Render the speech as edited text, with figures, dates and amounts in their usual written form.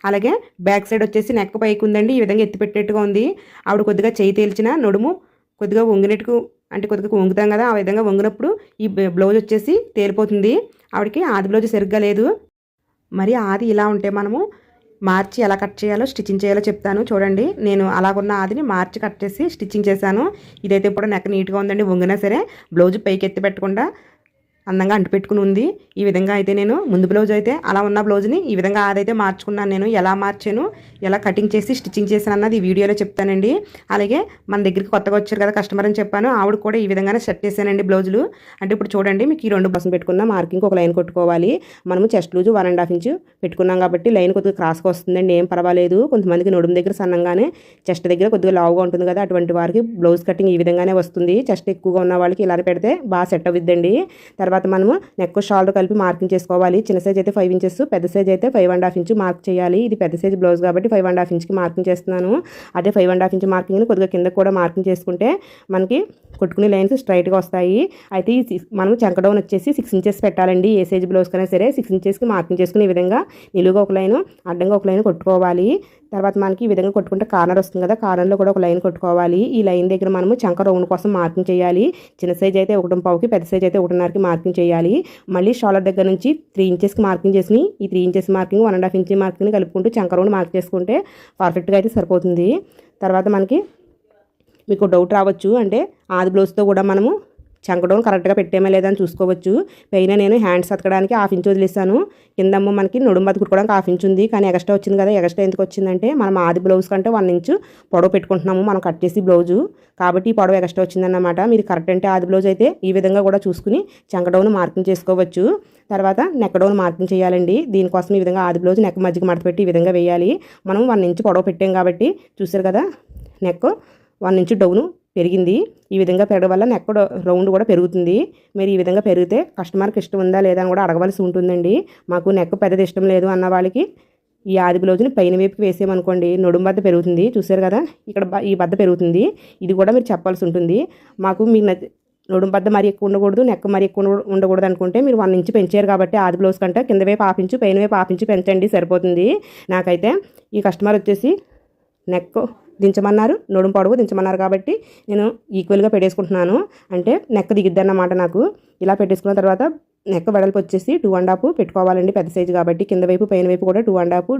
అలాగే back side వచ్చేసి neck పైకి ఉందండి, ఈ విధంగా ఎత్తి పెట్టేట్టుగా ఉంది. ఆవిడ కొద్దిగా చేయి తేల్చిన నడుము కొద్దిగా వంగినట్టుకు, అంటే కొద్దిగా వంగుతాం కదా, ఆ విధంగా వంగినప్పుడు ఈ బ్లౌజ్ వచ్చేసి తేలిపోతుంది. ఆవిడకి ఆది బ్లౌజ్ సరిగ్గా లేదు. మరి ఆది ఇలా ఉంటే మనము మార్చి ఎలా కట్ చేయాలో స్టిచ్చింగ్ చేయాలో చెప్తాను చూడండి. నేను అలాగున్న ఆదిని మార్చి కట్ చేసి స్టిచ్చింగ్ చేశాను. ఇదైతే కూడా నెక్ నీట్గా ఉందండి. వంగినా సరే బ్లౌజ్ పైకి ఎత్తి పెట్టకుండా అందంగా అంటిపెట్టుకుని ఉంది. ఈ విధంగా అయితే నేను ముందు బ్లౌజ్ అయితే అలా ఉన్న బ్లౌజ్ని ఈ విధంగా అదైతే మార్చుకున్నాను. నేను ఎలా మార్చాను, ఎలా కటింగ్ చేసి స్టిచ్చింగ్ చేశాను అన్నది ఈ వీడియోలో చెప్తానండి. అలాగే మన దగ్గరికి కొత్తగా వచ్చారు కదా కస్టమర్ అని చెప్పాను, ఆవిడ కూడా ఈ విధంగానే సెట్ చేశానండి బ్లౌజులు. అంటే ఇప్పుడు చూడండి, మీకు ఈ 2 బస్సులు పెట్టుకున్న మార్కింగ్ ఒక లైన్ కొట్టుకోవాలి. మనము చెస్ట్ లూజు 1.5 ఇంచు పెట్టుకున్నాం కాబట్టి లైన్ కొద్దిగా క్రాస్గా వస్తుందండి, ఏం పర్వాలేదు. కొంతమందికి నడుము దగ్గర సన్నంగానే, చెస్ట్ దగ్గర కొద్దిగా లావుగా ఉంటుంది కదా, అటువంటి వారికి బ్లౌజ్ కటింగ్ ఈ విధంగానే వస్తుంది. చెస్ట్ ఎక్కువగా ఉన్న వాళ్ళకి ఇలా పెడితే బాగా సెట్ అవుద్దండి. తర్వాత మనము నెక్ షోల్డర్ కలిపి మార్కింగ్ చేసుకోవాలి. చిన్న సైజ్ అయితే 5 ఇంచెస్, పెద్ద సైజ్ అయితే 5.5 ఇంచు మార్క్ చేయాలి. ఇది పెద్ద సైజ్ బ్లౌజ్ కాబట్టి 5.5 ఇంచుకి మార్కింగ్ చేస్తున్నాను. అదే 5.5 ఇంచు మార్కింగ్ని కొద్దిగా కింద కూడా మార్కింగ్ చేసుకుంటే మనకి కొట్టుకునే లైన్స్ స్ట్రైట్గా వస్తాయి. అయితే మనం చంక డౌన్ వచ్చేసి 6 ఇంచెస్ పెట్టాలండి. ఏ సైజ్ బ్లౌజ్ కన్నా సరే 6 ఇంచెస్కి మార్కింగ్ చేసుకుని ఈ విధంగా నిలువుగా ఒక లైన్, అడ్డంగా ఒక లైన్ కొట్టుకోవాలి. తర్వాత మనకి ఈ విధంగా కొట్టుకుంటే కార్నర్ వస్తుంది కదా, కార్నర్లో కూడా ఒక లైన్ కొట్టుకోవాలి. ఈ లైన్ దగ్గర మనము చంక రౌండ్ కోసం మార్కింగ్ చేయాలి. చిన్న సైజ్ అయితే 1.5కి, పెద్ద సైజ్ అయితే 1.5కి మార్కింగ్ చేయాలి. మళ్ళీ షోల్డర్ దగ్గర నుంచి 3 ఇంచెస్కి మార్కింగ్ చేసి ఈ 3 ఇంచెస్ మార్కింగ్ 1.5 ఇంచ్ మార్కింగ్ కలుపుకుంటూ చంక రౌండ్ మార్క్ చేసుకుంటే పర్ఫెక్ట్గా అయితే సరిపోతుంది. తర్వాత మనకి మీకు డౌట్ రావచ్చు, అంటే ఆది బ్లౌజ్తో కూడా మనము చంక డౌన్ కరెక్ట్గా పెట్టేమో లేదని చూసుకోవచ్చు. పైన నేను హ్యాండ్స్ అతకడానికి 1/2 ఇంచ్ వదిలేసాను. కిందమ్మ మనకి నడుము బద్ద కుట్టుకోవడానికి 1/2 ఇంచ్ ఉంది, కానీ ఎక్స్ట్రా వచ్చింది కదా. ఎక్స్ట్రా ఎందుకు వచ్చిందంటే మనం ఆది బ్లౌజ్ కంటే 1 ఇంచు పొడవు పెట్టుకుంటున్నాము మనం కట్ చేసి బ్లౌజు, కాబట్టి ఈ పొడవు ఎక్స్ట్రా వచ్చిందన్నమాట. మీరు కరెక్ట్ అంటే ఆది బ్లౌజ్ అయితే ఈ విధంగా కూడా చూసుకుని చంక డౌన్ మార్కింగ్ చేసుకోవచ్చు. తర్వాత నెక్ డౌన్ మార్కింగ్ చేయాలండి. దీనికోసం ఈ విధంగా ఆది బ్లౌజ్ నెక్ మధ్యకి మడత పెట్టి ఈ విధంగా వేయాలి. మనం 1 ఇంచ్ పొడవు పెట్టాం కాబట్టి చూసారు కదా, నెక్ 1 ఇంచ్ డౌను పెరిగింది. ఈ విధంగా పెరగడం వల్ల నెక్ రౌండ్ కూడా పెరుగుతుంది. మీరు ఈ విధంగా పెరిగితే కస్టమర్కి ఇష్టం ఉందా లేదా అని కూడా అడగవలసి ఉంటుందండి. మాకు నెక్ పెద్దది ఇష్టం లేదు అన్న వాళ్ళకి ఈ ఆది బ్లౌజ్ని పైన వైపుకి వేసామనుకోండి, నడుము బద్ద పెరుగుతుంది. చూసారు కదా, ఇక్కడ ఈ బద్ద పెరుగుతుంది. ఇది కూడా మీరు చెప్పాల్సి ఉంటుంది. మాకు మీకు నడుము బద్ద మరీ ఎక్కువ ఉండకూడదు, నెక్ మరీ ఎక్కువ ఉండకూడదు అనుకుంటే మీరు 1 ఇంచ్ పెంచారు కాబట్టి ఆది బ్లౌజ్ కంటే కింద వైపు 1/2 ఇంచు, పైన వైపు 1/2 ఇంచు పెంచండి, సరిపోతుంది. నాకైతే ఈ కస్టమర్ వచ్చేసి నెక్ దించమన్నారు, నడుము పొడవు దించమన్నారు కాబట్టి నేను ఈక్వల్గా పెట్టేసుకుంటున్నాను. అంటే నెక్ దిగిద్ది అన్నమాట. నాకు ఇలా పెట్టేసుకున్న తర్వాత నెక్ వెడల్పు వచ్చేసి 2.5 పెట్టుకోవాలండి, పెద్ద సైజు కాబట్టి. కింద వైపు పైన వైపు కూడా 2.5